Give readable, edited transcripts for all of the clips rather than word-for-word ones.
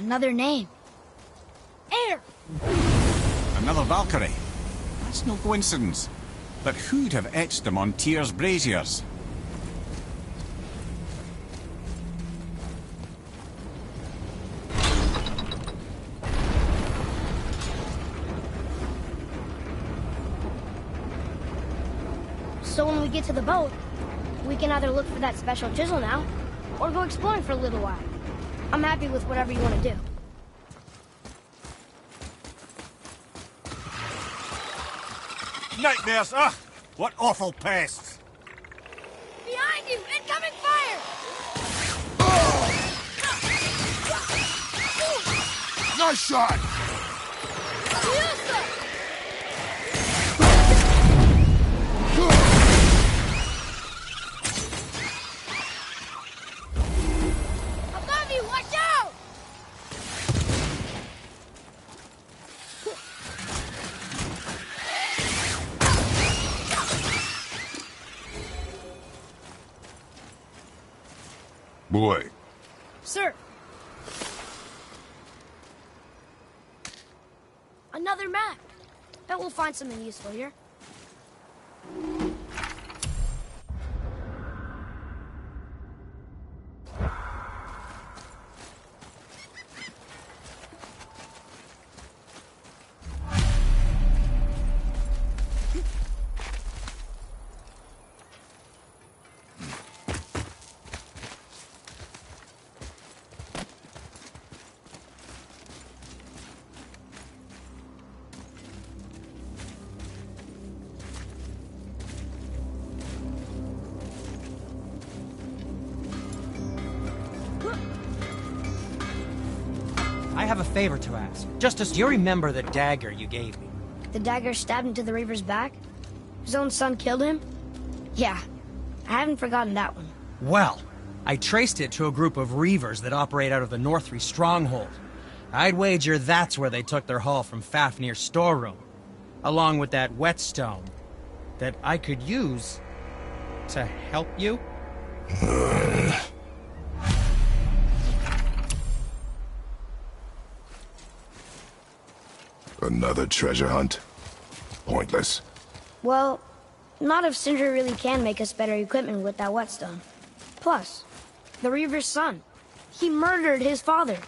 Another name. Air! Another Valkyrie. That's no coincidence. But who'd have etched them on Tyr's braziers? So when we get to the boat, we can either look for that special chisel now, or go exploring for a little while. I'm happy with whatever you want to do. Nightmares! Ugh! What awful pests! Behind you! Incoming fire! Nice shot! Above you! Watch out! Boy. Sir. Another map. Bet we'll find something useful here. I have a favor to ask. Justice, do you remember the dagger you gave me? The dagger stabbed into the Reaver's back? His own son killed him? Yeah, I haven't forgotten that one. Well, I traced it to a group of Reavers that operate out of the Northree stronghold. I'd wager that's where they took their haul from Fafnir's storeroom, along with that whetstone that I could use to help you. Another treasure hunt? Pointless. Well, not if Sindri really can make us better equipment with that whetstone. Plus, the Reaver's son. He murdered his father.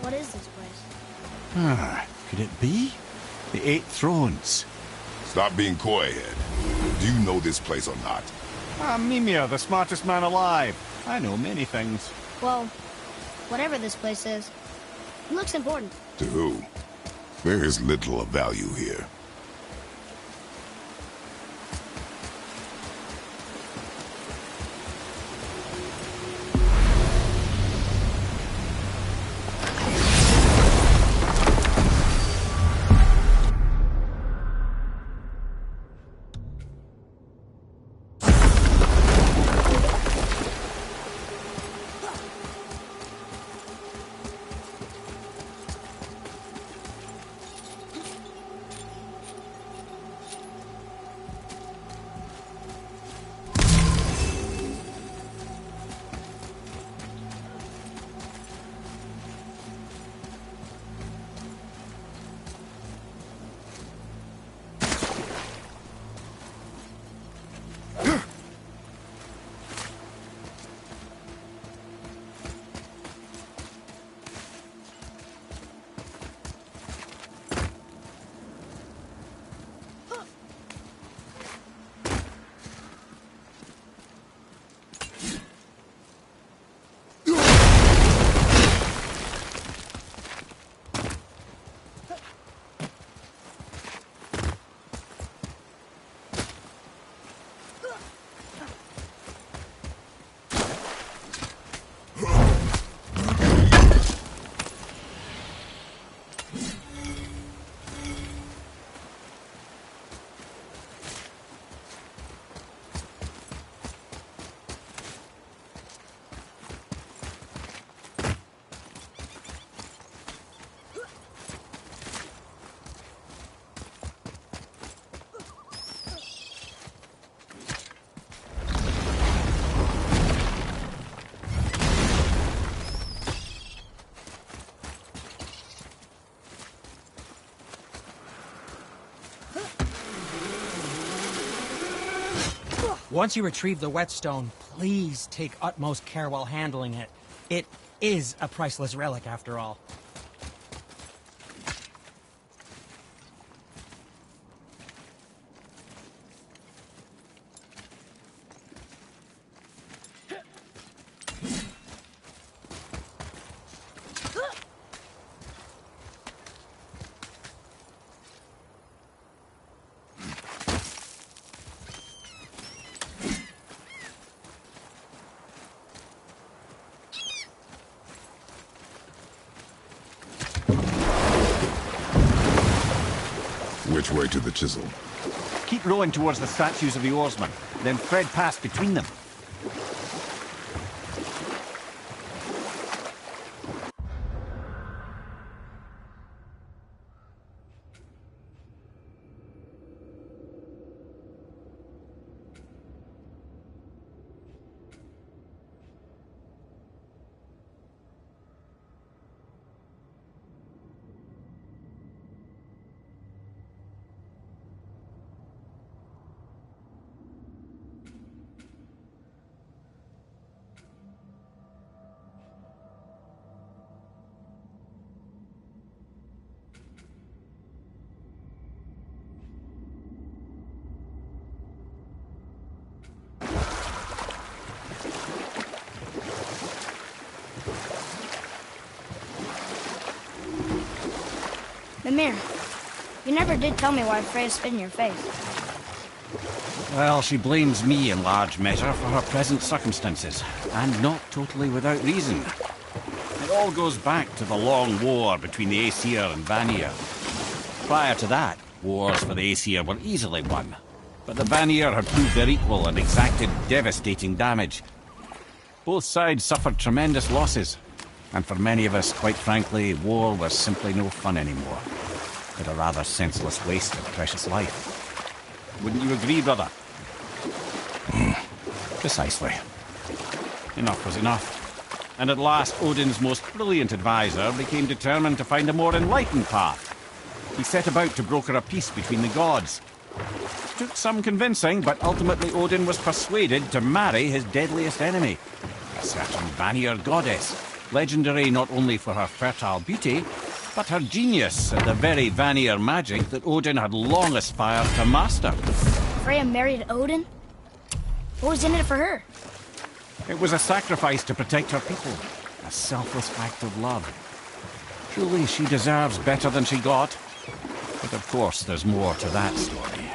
What is this place? Could it be? The Eight Thrones. Stop being coy-head. Do you know this place or not? I'm Mimir, the smartest man alive. I know many things. Well, whatever this place is, it looks important. To who? There is little of value here. Once you retrieve the whetstone, please take utmost care while handling it. It is a priceless relic, after all. Which way to the chisel? Keep rowing towards the statues of the oarsmen, then thread past between them. Mimir, you never did tell me why Freya spit in your face. Well, she blames me in large measure for her present circumstances, and not totally without reason. It all goes back to the long war between the Aesir and Vanir. Prior to that, wars for the Aesir were easily won, but the Vanir had proved their equal and exacted devastating damage. Both sides suffered tremendous losses, and for many of us, quite frankly, war was simply no fun anymore, but a rather senseless waste of precious life. Wouldn't you agree, brother? Precisely. Enough was enough. And at last, Odin's most brilliant advisor became determined to find a more enlightened path. He set about to broker a peace between the gods. It took some convincing, but ultimately Odin was persuaded to marry his deadliest enemy, a certain Vanir goddess, legendary not only for her fertile beauty, but her genius at the very Vanir magic that Odin had long aspired to master. Freya married Odin? What was in it for her? It was a sacrifice to protect her people, a selfless act of love. Truly, she deserves better than she got. But of course, there's more to that story.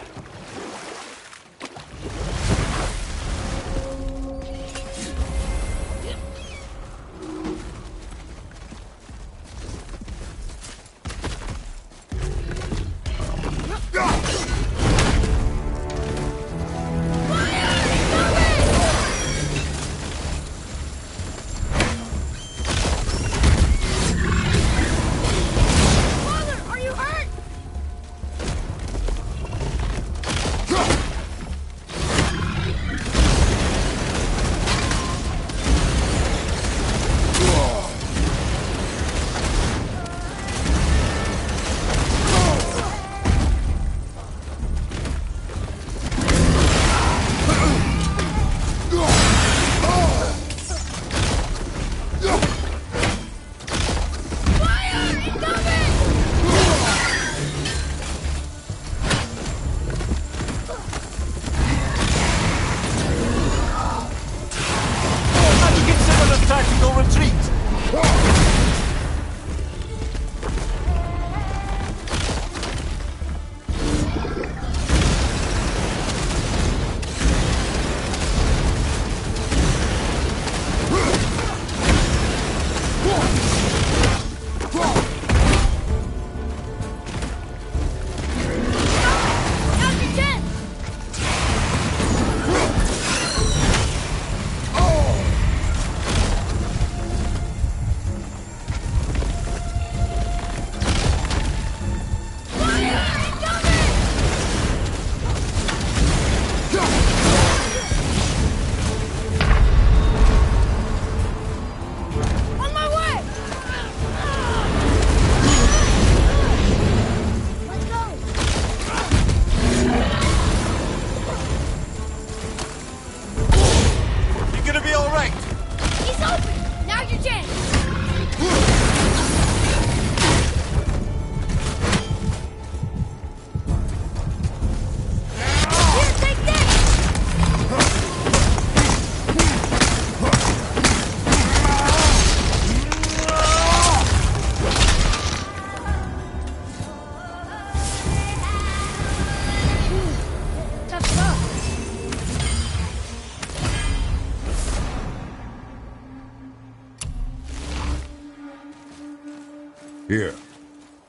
Here.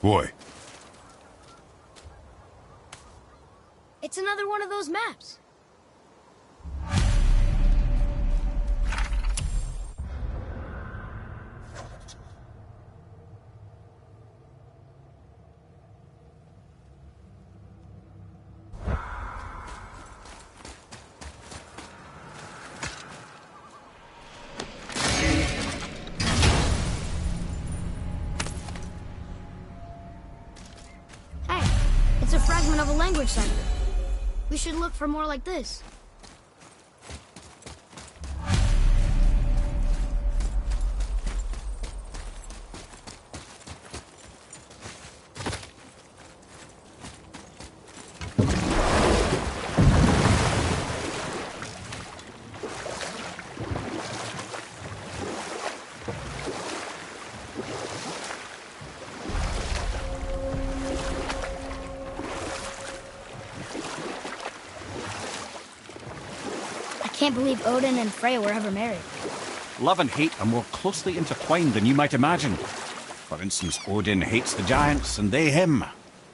Boy. It's another one of those maps. Hey, it's a fragment of a language cipher. We should look for more like this. I can't believe Odin and Freya were ever married. Love and hate are more closely intertwined than you might imagine. For instance, Odin hates the giants and they him.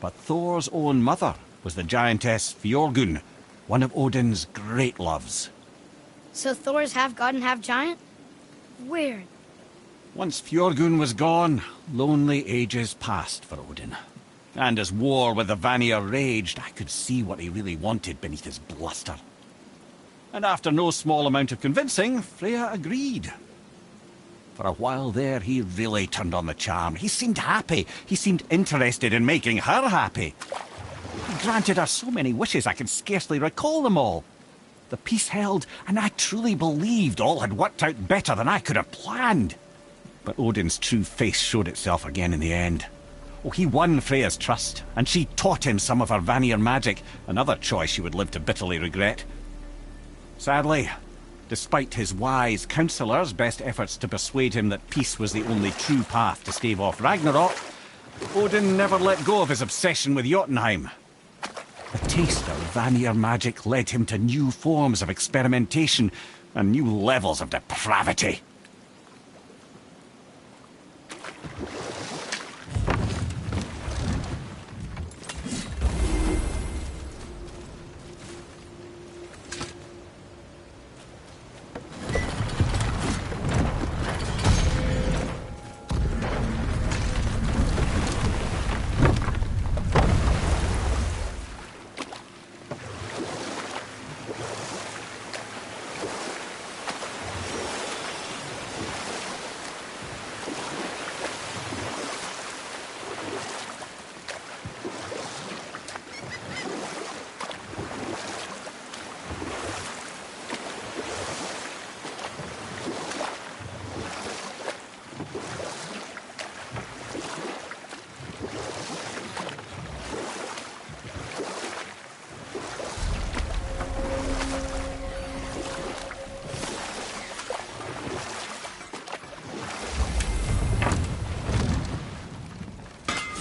But Thor's own mother was the giantess Fjorgun, one of Odin's great loves. So Thor's half god and half giant? Weird. Once Fjorgun was gone, lonely ages passed for Odin. And as war with the Vanir raged, I could see what he really wanted beneath his bluster. And after no small amount of convincing, Freya agreed. For a while there, he really turned on the charm. He seemed happy. He seemed interested in making her happy. He granted her so many wishes I can scarcely recall them all. The peace held, and I truly believed all had worked out better than I could have planned. But Odin's true face showed itself again in the end. Oh, he won Freya's trust, and she taught him some of her Vanir magic, another choice he would live to bitterly regret. Sadly, despite his wise counsellors' best efforts to persuade him that peace was the only true path to stave off Ragnarok, Odin never let go of his obsession with Jotunheim. The taste of Vanir magic led him to new forms of experimentation and new levels of depravity.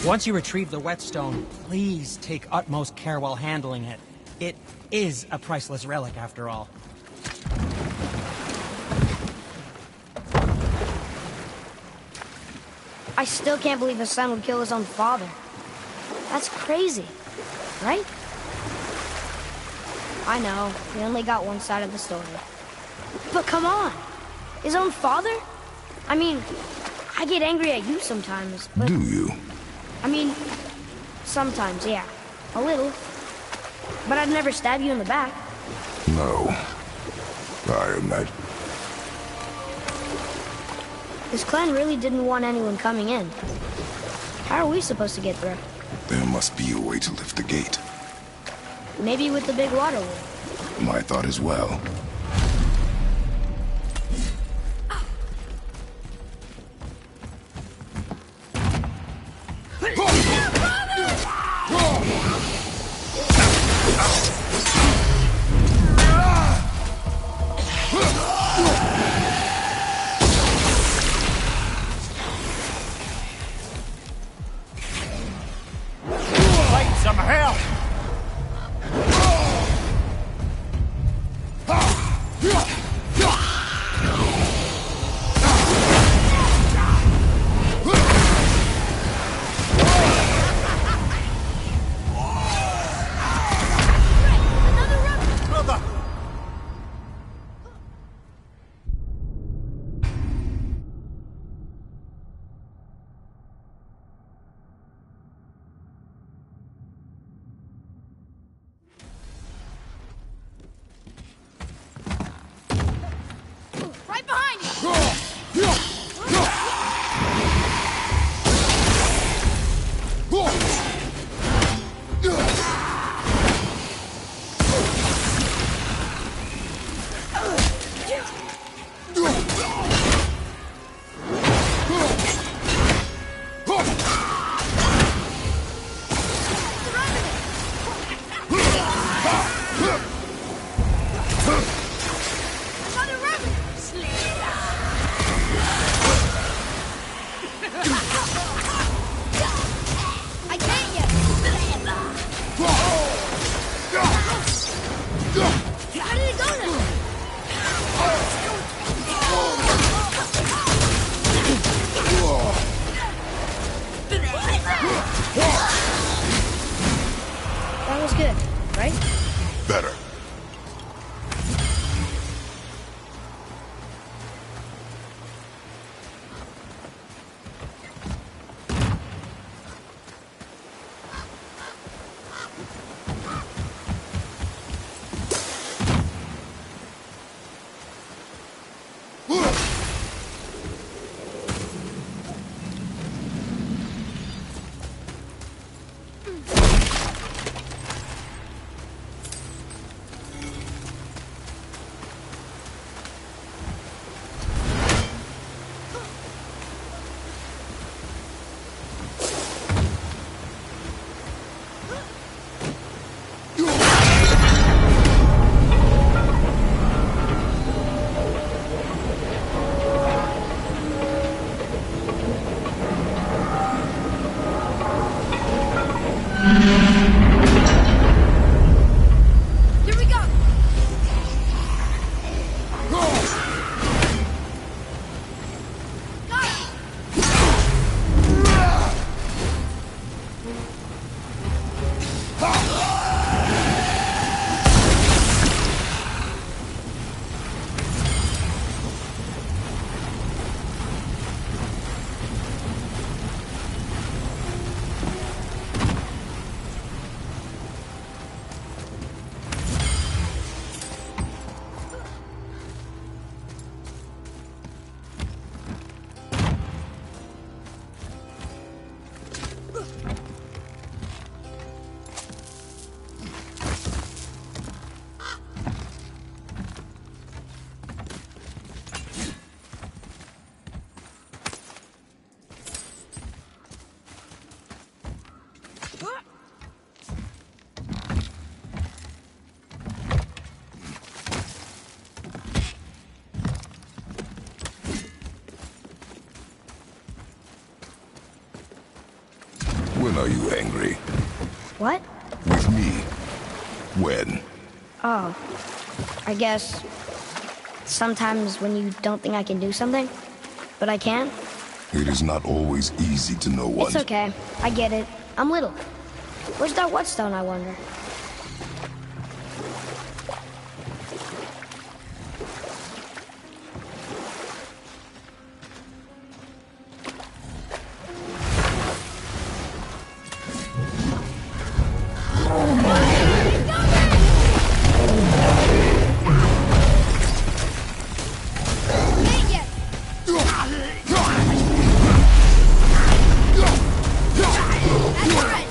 Once you retrieve the whetstone, please take utmost care while handling it. It is a priceless relic, after all. I still can't believe his son would kill his own father. That's crazy, right? I know, we only got one side of the story. But come on! His own father? I mean, I get angry at you sometimes, but... Do you? I mean, sometimes, yeah. A little. But I'd never stab you in the back. No. I imagine. This clan really didn't want anyone coming in. How are we supposed to get through? There must be a way to lift the gate. Maybe with the big water wheel. My thought as well. Some help! Right behind you! Another rabbit! I can't yet! How did it go now? That was good, right? Better. Here we go! Got him! When are you angry? What? With me. When? Oh, I guess sometimes when you don't think I can do something, but I can. It is not always easy to know what. It's okay. I get it. I'm little. Where's that whetstone, I wonder? Ain't yet. That's right.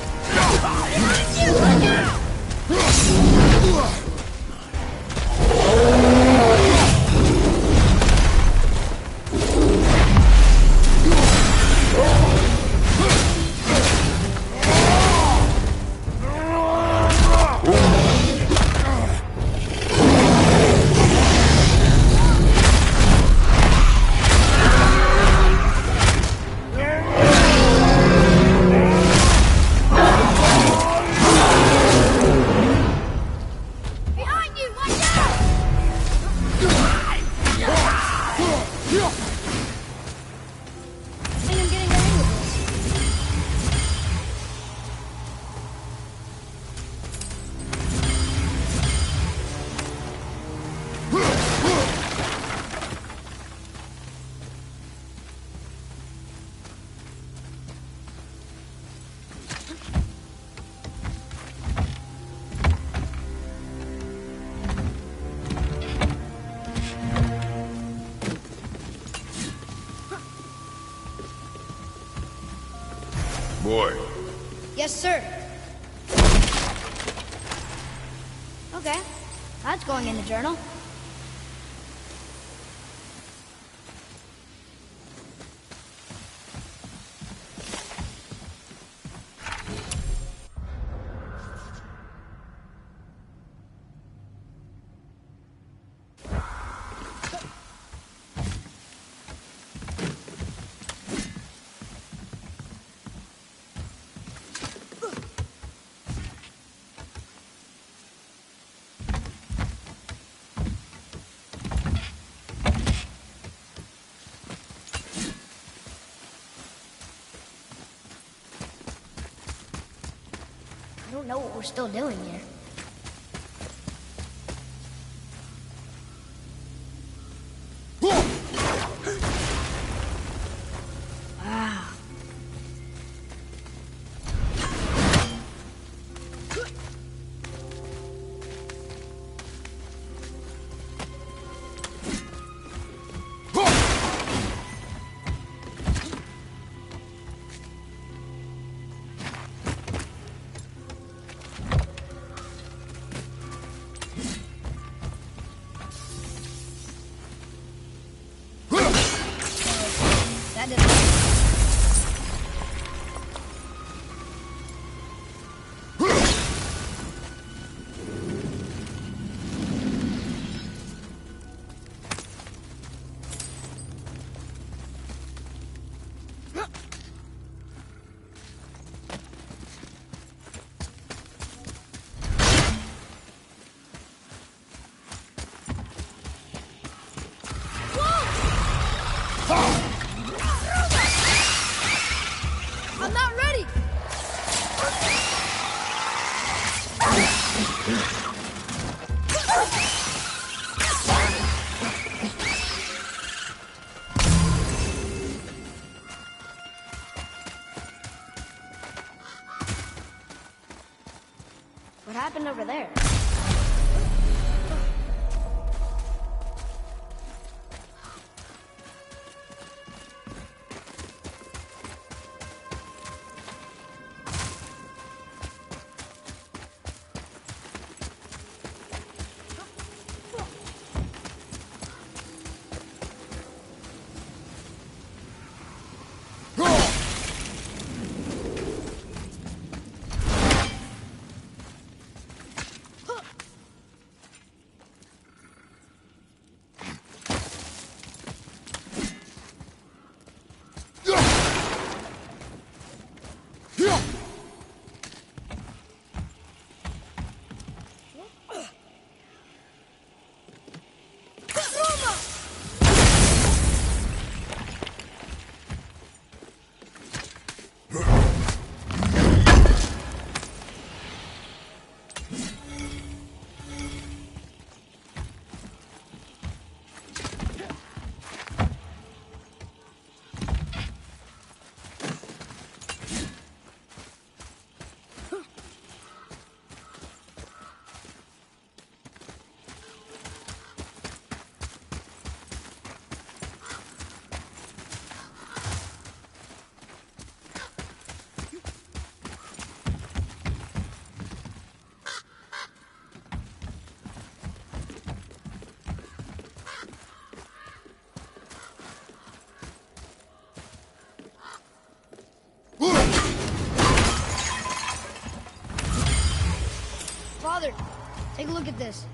Boy, Yes, sir. Okay, that's going in the journal. I don't know what we're still doing here. Wow. That didn't... I'm not ready! What happened over there? Father, take a look at this.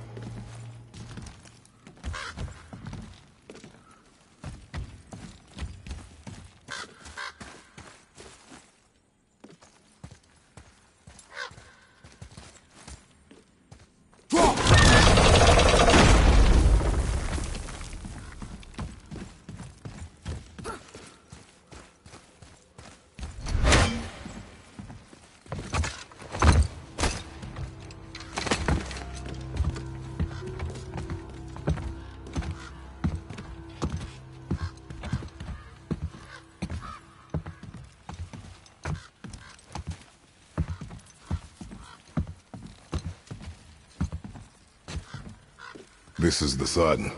this is the sun.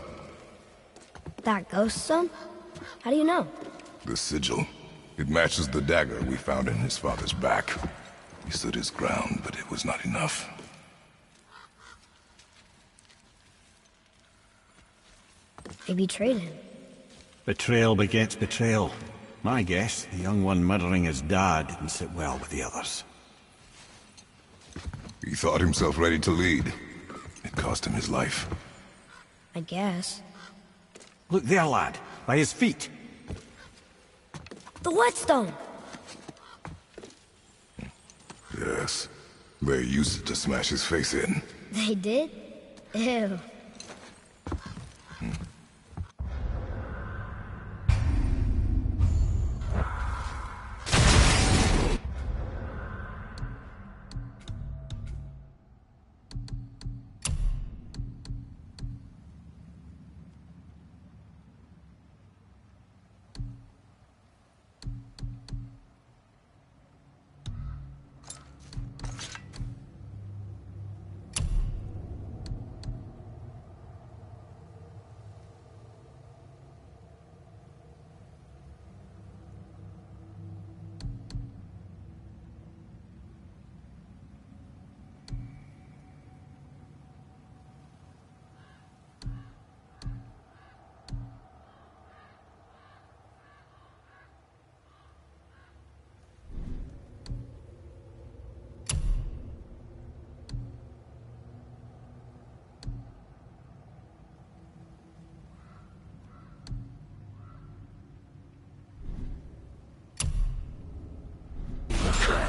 That ghost son? How do you know? The sigil. It matches the dagger we found in his father's back. He stood his ground, but it was not enough. They betrayed him. Betrayal begets betrayal. My guess, the young one murdering his dad didn't sit well with the others. He thought himself ready to lead. It cost him his life. I guess. Look there, lad. By his feet. The whetstone! Yes. They used it to smash his face in. They did? Ew.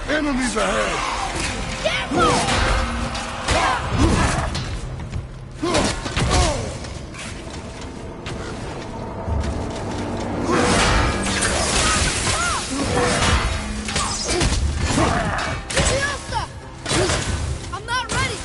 Enemies ahead! I'm not ready!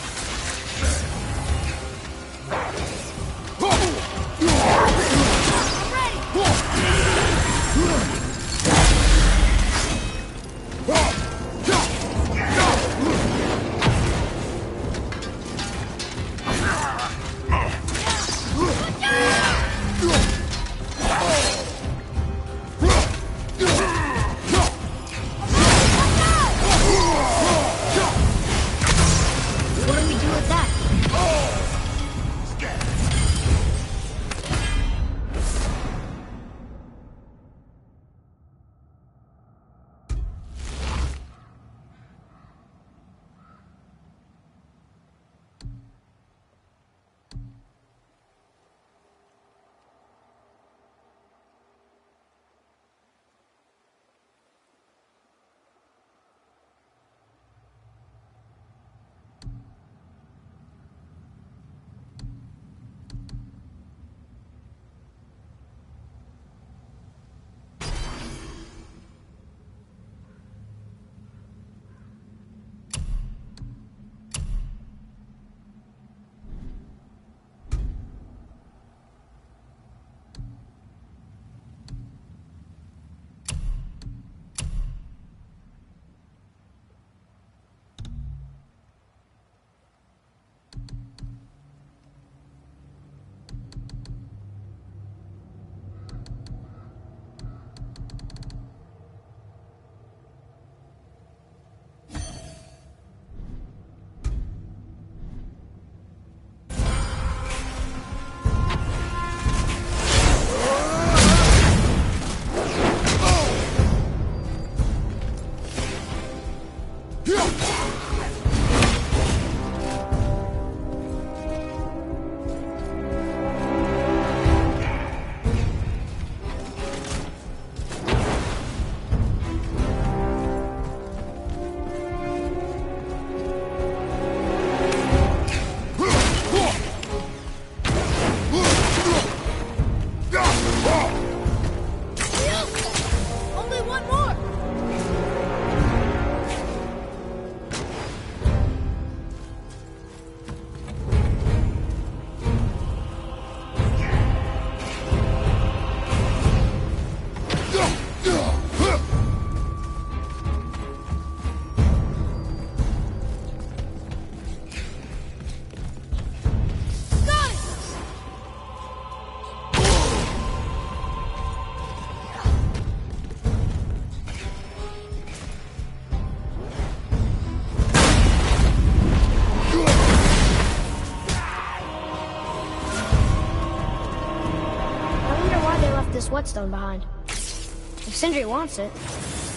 whetstone behind. If Sindri wants it,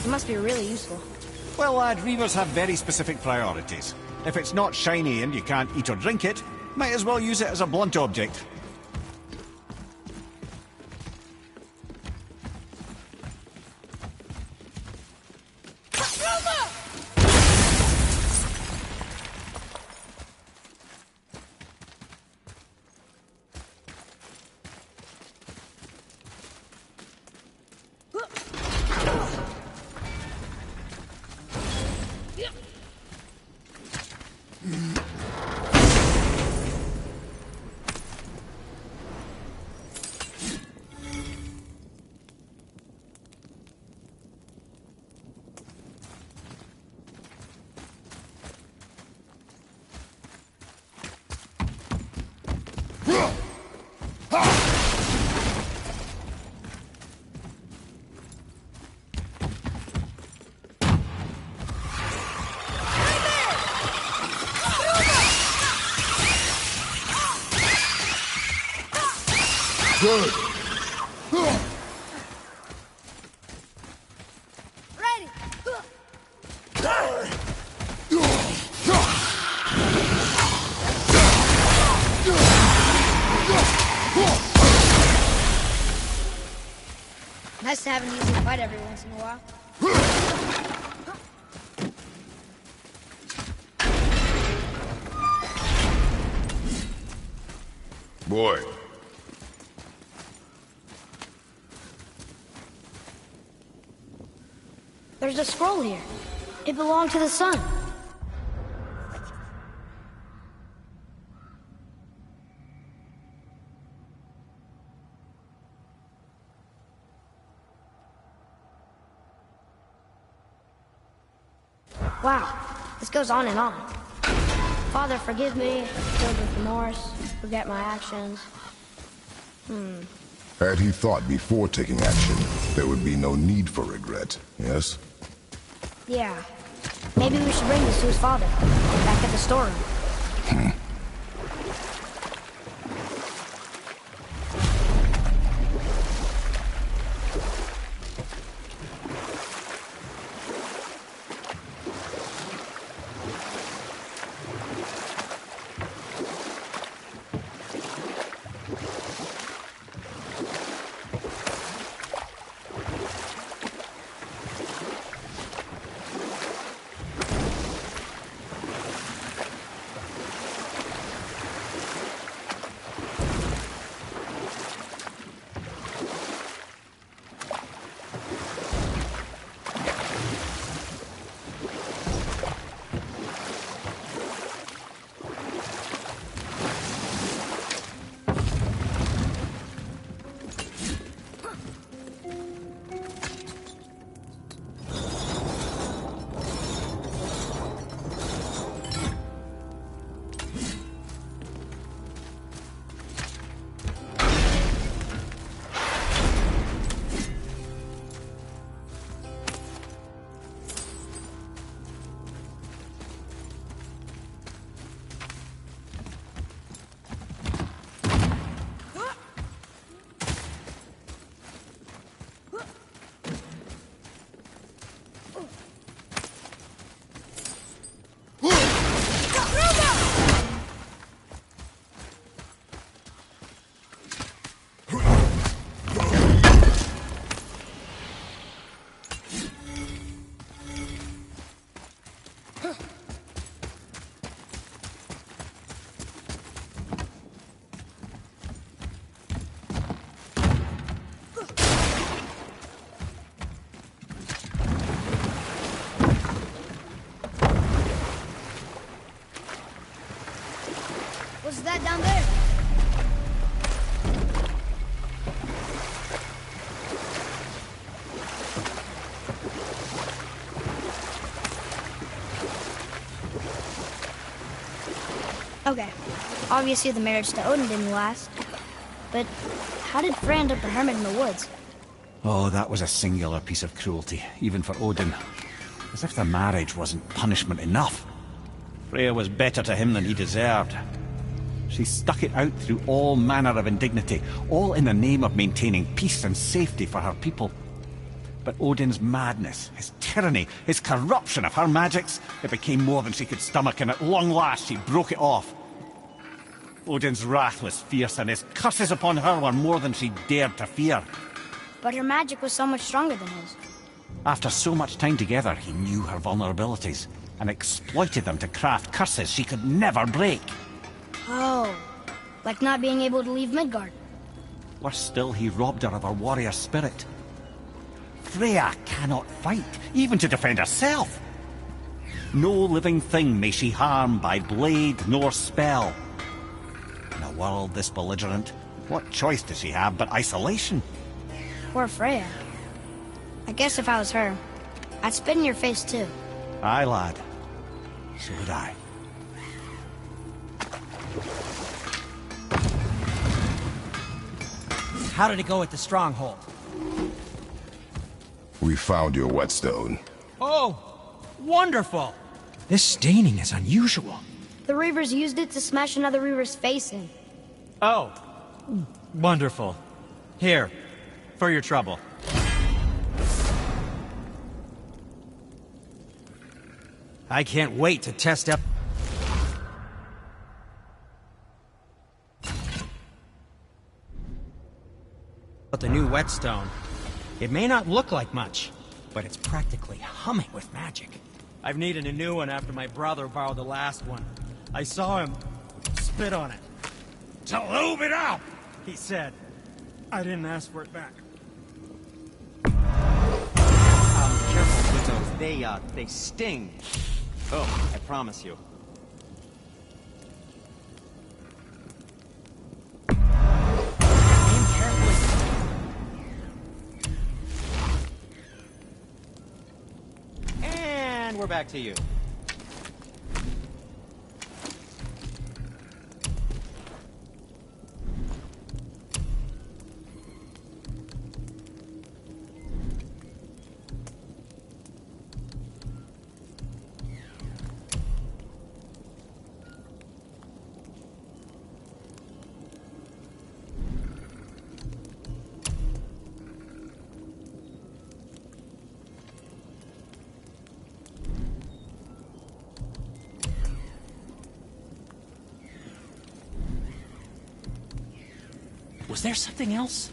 it must be really useful. Well, lad, reavers have very specific priorities. If it's not shiny and you can't eat or drink it, might as well use it as a blunt object. Good. Ready! Nice to have an easy fight every once in a while. Boy. There's a scroll here. It belonged to the sun. Wow, this goes on and on. Father, forgive me, filled with remorse, forget my actions. Had he thought before taking action, there would be no need for regret, yes? Yeah. Maybe we should bring this to his father, back at the storeroom. What's that down there? Okay. Obviously the marriage to Odin didn't last. But how did Frey end up a hermit in the woods? Oh, that was a singular piece of cruelty, even for Odin. As if the marriage wasn't punishment enough. Freya was better to him than he deserved. She stuck it out through all manner of indignity, all in the name of maintaining peace and safety for her people. But Odin's madness, his tyranny, his corruption of her magics, it became more than she could stomach, and at long last she broke it off. Odin's wrath was fierce, and his curses upon her were more than she dared to fear. But her magic was so much stronger than his. After so much time together, he knew her vulnerabilities, and exploited them to craft curses she could never break. Oh, like not being able to leave Midgard. Worse still, he robbed her of her warrior spirit. Freya cannot fight, even to defend herself. No living thing may she harm by blade nor spell. In a world this belligerent, what choice does she have but isolation? Poor Freya. I guess if I was her, I'd spit in your face too. Aye, lad. So would I. How did it go at the stronghold? We found your whetstone. Oh, wonderful! This staining is unusual. The Reavers used it to smash another Reaver's face in. Oh, wonderful. Here, for your trouble. I can't wait to test out the new whetstone. It may not look like much, but it's practically humming with magic. I've needed a new one after my brother borrowed the last one. I saw him spit on it. "To lube it up," he said. I didn't ask for it back. Careful with those. They sting. Oh, I promise you. Aim carefully. And we're back to you. Was there something else?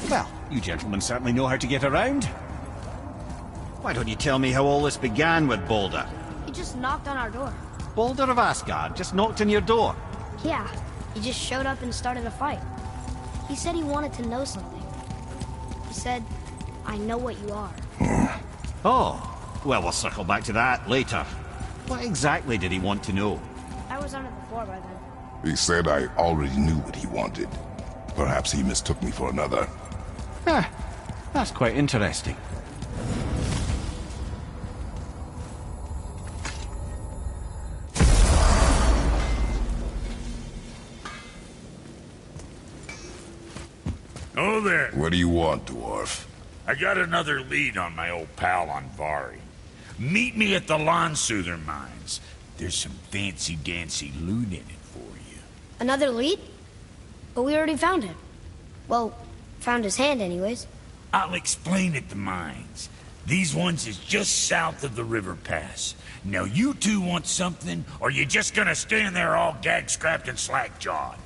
Well, you gentlemen certainly know how to get around. Why don't you tell me how all this began with Balder? He just knocked on our door. Balder of Asgard just knocked on your door. Yeah, he just showed up and started a fight. He said he wanted to know something. He said, "I know what you are." Oh, well, we'll circle back to that later. What exactly did he want to know? I was under the floor by then. He said I already knew what he wanted. Perhaps he mistook me for another. That's quite interesting. Oh there. What do you want, dwarf? I got another lead on my old pal Andvari. Meet me at the Lawnsoother mines. There's some fancy-dancy loot in it for you. Another lead? But we already found it. Well, found his hand anyways. I'll explain at the mines. These ones is just south of the river pass. Now you two want something, or you just gonna stand there all gag-scrapped and slack-jawed?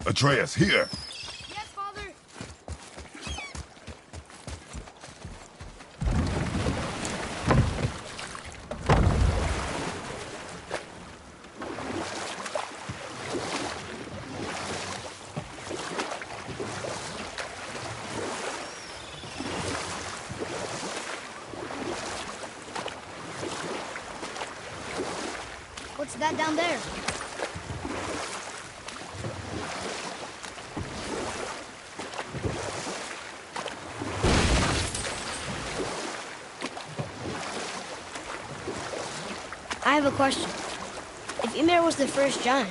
Atreus, here! Yes, Father. What's that down there? I have a question. If Ymir was the first giant,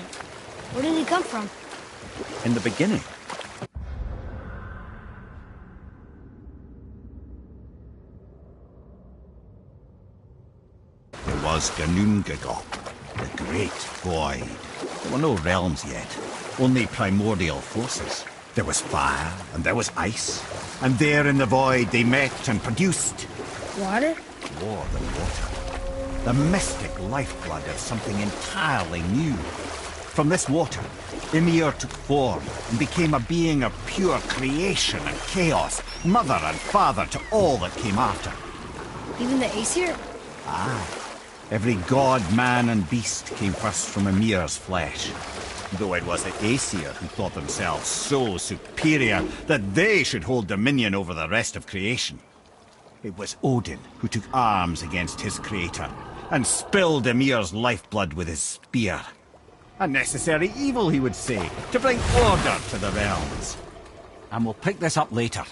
where did he come from? In the beginning, there was Ginnungagap, the Great Void. There were no realms yet, only primordial forces. There was fire, and there was ice. And there in the void they met and produced... Water? war than water. The mystic lifeblood of something entirely new. From this water, Ymir took form and became a being of pure creation and chaos, mother and father to all that came after. Even the Aesir? Aye. Every god, man, and beast came first from Ymir's flesh. Though it was the Aesir who thought themselves so superior that they should hold dominion over the rest of creation. It was Odin who took arms against his creator and spilled Ymir's lifeblood with his spear. A necessary evil, he would say, to bring order to the realms. And we'll pick this up later.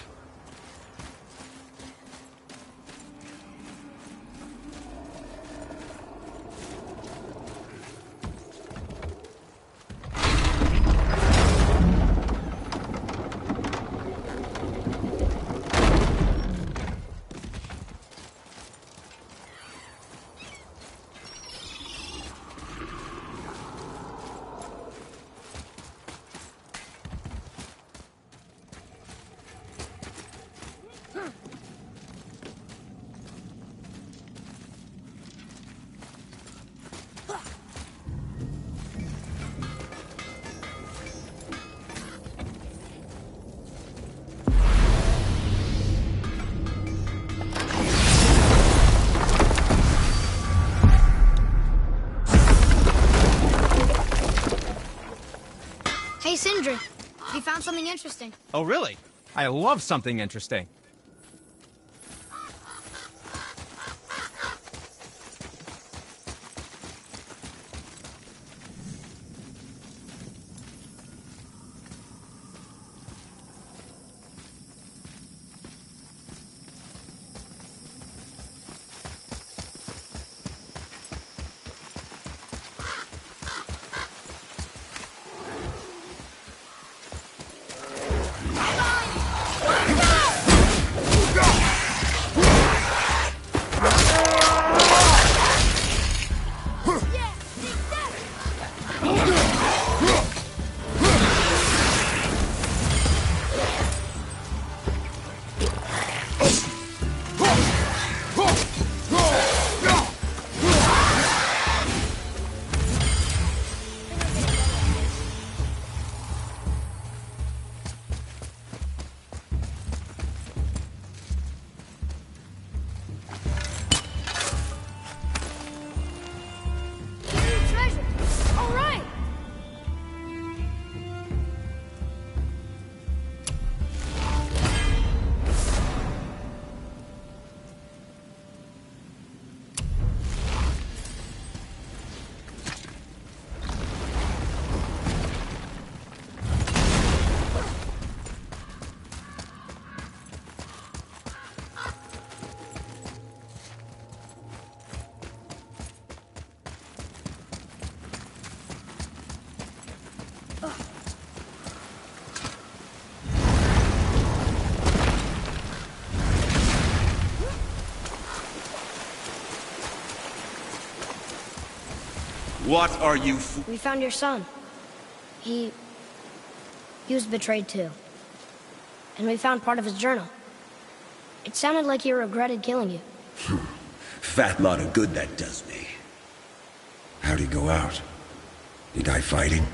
Hey, Sindri. We found something interesting. Oh, really? I love something interesting. Treasure! All right! What are you We found your son. He was betrayed too. And we found part of his journal. It sounded like he regretted killing you. Fat lot of good that does me. How'd he go out? He die fighting?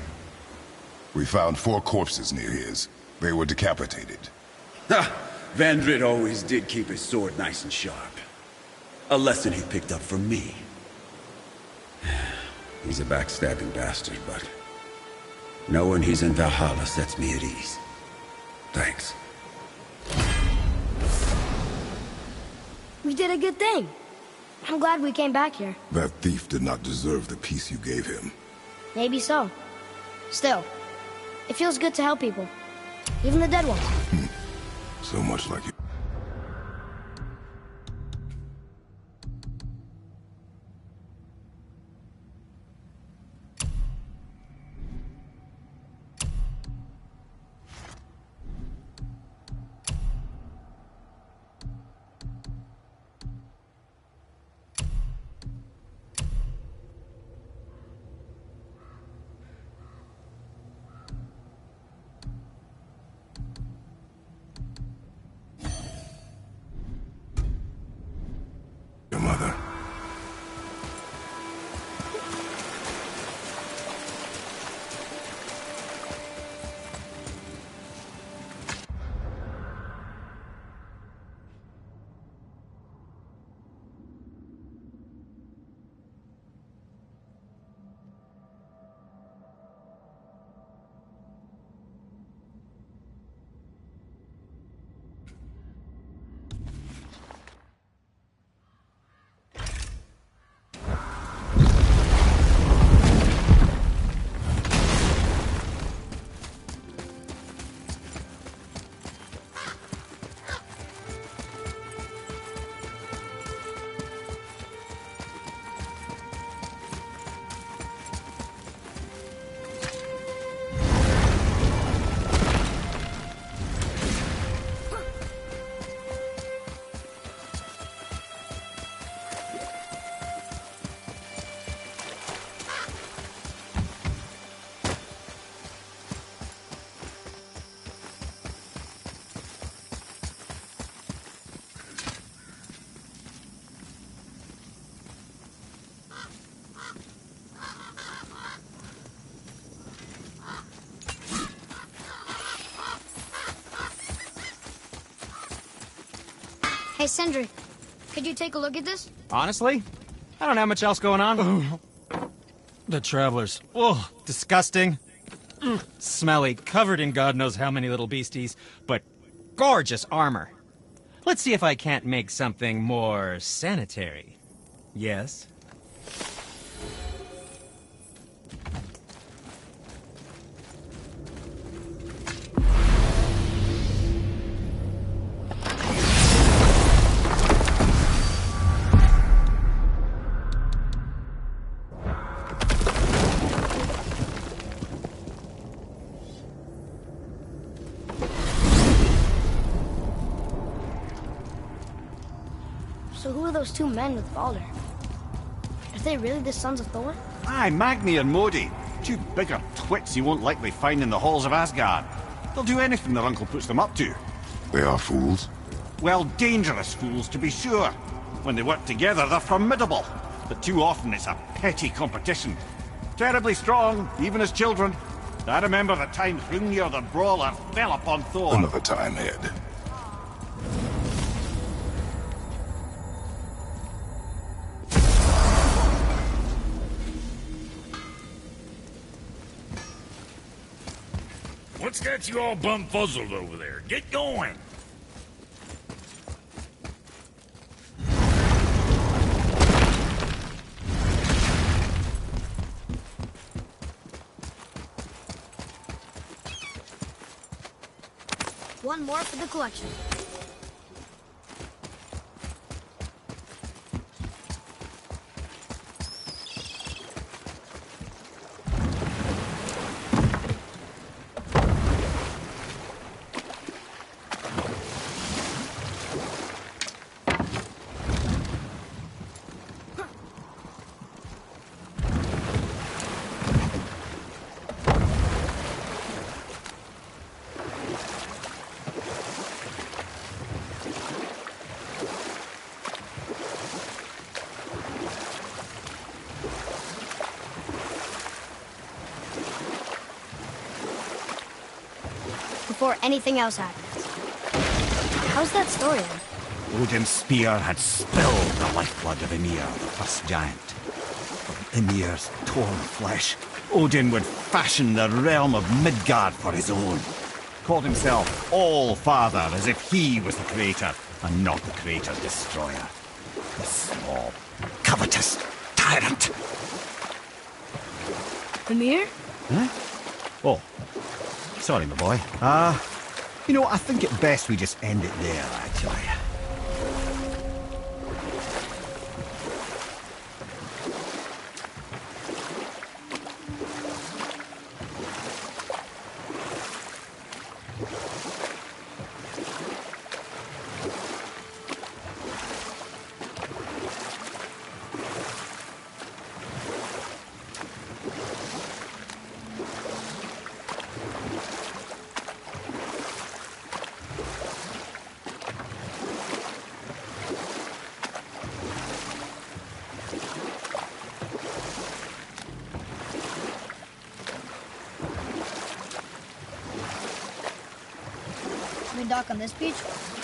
We found 4 corpses near his. They were decapitated. Ha! Vandrid always did keep his sword nice and sharp. A lesson he picked up from me. He's a backstabbing bastard, but knowing he's in Valhalla sets me at ease. Thanks. We did a good thing. I'm glad we came back here. That thief did not deserve the peace you gave him. Maybe so. Still, it feels good to help people. Even the dead ones. So much like you. mother. Hey, Sindri, could you take a look at this? Honestly, I don't have much else going on. The Travelers. Oh, disgusting. Smelly, covered in God knows how many little beasties, but gorgeous armor. Let's see if I can't make something more sanitary. Yes? So who are those two men with Baldur? Are they really the sons of Thor? Aye, Magni and Modi. Two bigger twits you won't likely find in the halls of Asgard. They'll do anything their uncle puts them up to. They are fools. Well, dangerous fools, to be sure. When they work together, they're formidable. But too often it's a petty competition. Terribly strong, even as children. I remember the time Hrungnir the Brawler fell upon Thor. Another time, Ed. What's got you all bumfuzzled over there? Get going! One more for the collection. Before anything else happens. How's that story then? Odin's spear had spilled the lifeblood of Ymir, the first giant. From Ymir's torn flesh, Odin would fashion the realm of Midgard for his own. Called himself All-Father, as if he was the creator, and not the creator-destroyer. The small, covetous tyrant. Ymir? Huh? Oh. Sorry, my boy. You know, I think it best we just end it there, actually. dock on this beach?